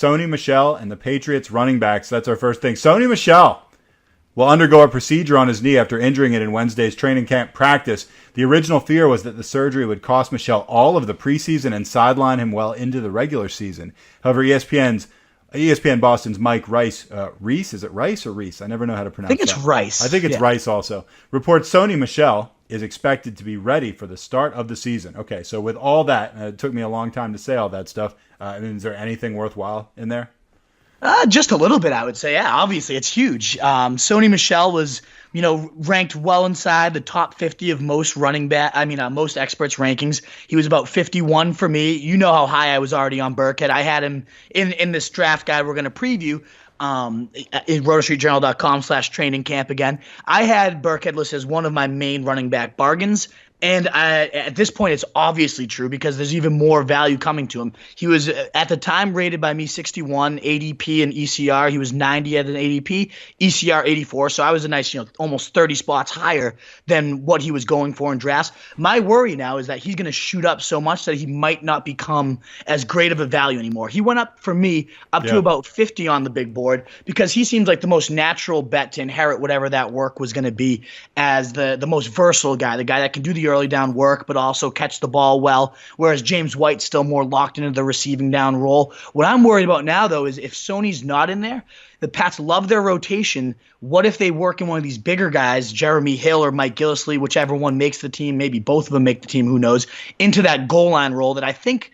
Sony Michel and the Patriots running backs. That's our first thing. Sony Michel will undergo a procedure on his knee after injuring it in Wednesday's training camp practice. The original fear was that the surgery would cost Michel all of the preseason and sideline him well into the regular season. However, ESPN Boston's Mike Rice, Reese, is it Rice or Reese? I never know how to pronounce it. I think it's Rice. I think it's Rice also. Reports Sony Michel is expected to be ready for the start of the season. Okay, so with all that, it took me a long time to say all that stuff. Is there anything worthwhile in there? Just a little bit, I would say. Yeah, obviously, it's huge. Sony Michel was, ranked well inside the top 50 of most most experts' rankings. He was about 51 for me. You know how high I was already on Burkhead. I had him in this draft guide we're going to preview. In rotorstreetjournal.com/training camp again. I had Burkhead listed as one of my main running back bargains. And at this point, it's obviously true because there's even more value coming to him. He was, at the time, rated by me 61 ADP and ECR. He was 90 at an ADP, ECR 84. So I was a nice, almost 30 spots higher than what he was going for in drafts. My worry now is that he's going to shoot up so much that he might not become as great of a value anymore. He went up, for me, to about 50 on the big board because he seems like the most natural bet to inherit whatever that work was going to be as the most versatile guy, the guy that can do the early down work, but also catch the ball well, whereas James White's still more locked into the receiving down role. What I'm worried about now, though, is if Sony's not in there, the Pats love their rotation. What if they work in one of these bigger guys, Jeremy Hill or Mike Gillislee, whichever one makes the team, maybe both of them make the team, who knows, into that goal line role that I think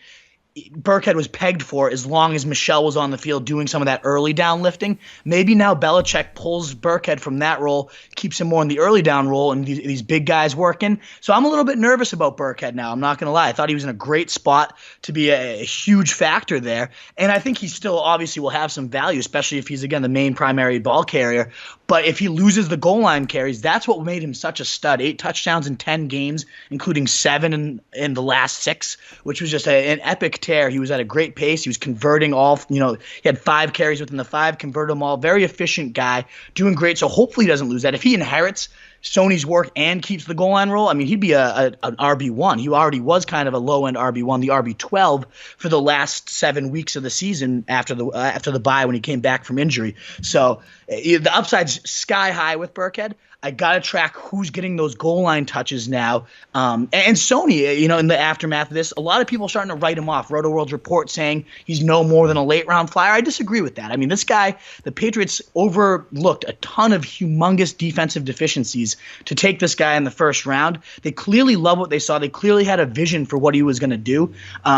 Burkhead was pegged for as long as Michel was on the field doing some of that early down lifting. Maybe now Belichick pulls Burkhead from that role, keeps him more in the early down role, and these big guys working. So I'm a little bit nervous about Burkhead now. I'm not going to lie. I thought he was in a great spot to be a huge factor there. And I think he still obviously will have some value, especially if he's, again, the main primary ball carrier. But if he loses the goal line carries, that's what made him such a stud. 8 touchdowns in 10 games, including 7 in the last 6, which was just an epic tear. He was at a great pace. He was converting all, he had 5 carries within the 5, converted them all. Very efficient guy, doing great. So hopefully he doesn't lose that. If he inherits Sony's work and keeps the goal line role, he'd be an RB1. He already was kind of a low-end RB1, the RB12 for the last 7 weeks of the season after the bye when he came back from injury. So the upside's sky high with Burkhead. I got to track who's getting those goal line touches now. And Sony, in the aftermath of this, a lot of people are starting to write him off. Roto-World's report saying he's no more than a late-round flyer. I disagree with that. This guy, the Patriots overlooked a ton of humongous defensive deficiencies to take this guy in the first round. They clearly love what they saw. They clearly had a vision for what he was going to do.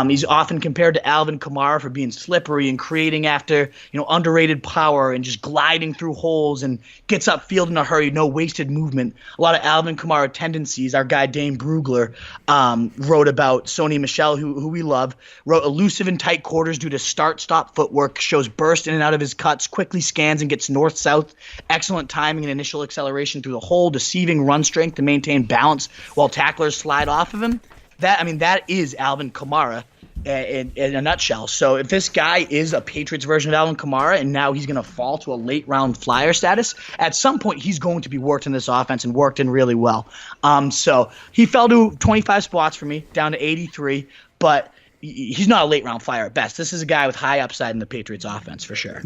He's often compared to Alvin Kamara for being slippery and creating after, underrated power and just gliding through holes and gets upfield in a hurry, no wasted movement. A lot of Alvin Kamara tendencies. Our guy Dane Brugler wrote about Sony Michel, who we love, wrote elusive in tight quarters due to start-stop footwork, shows burst in and out of his cuts, quickly scans and gets north-south, excellent timing and initial acceleration through the hole, deceiving run strength to maintain balance while tacklers slide off of him. That is Alvin Kamara in a nutshell. So if this guy is a Patriots version of Alvin Kamara and now he's going to fall to a late round flyer status, at some point he's going to be worked in this offense and worked in really well. So he fell to 25 spots for me, down to 83, but he's not a late round flyer at best. This is a guy with high upside in the Patriots offense for sure.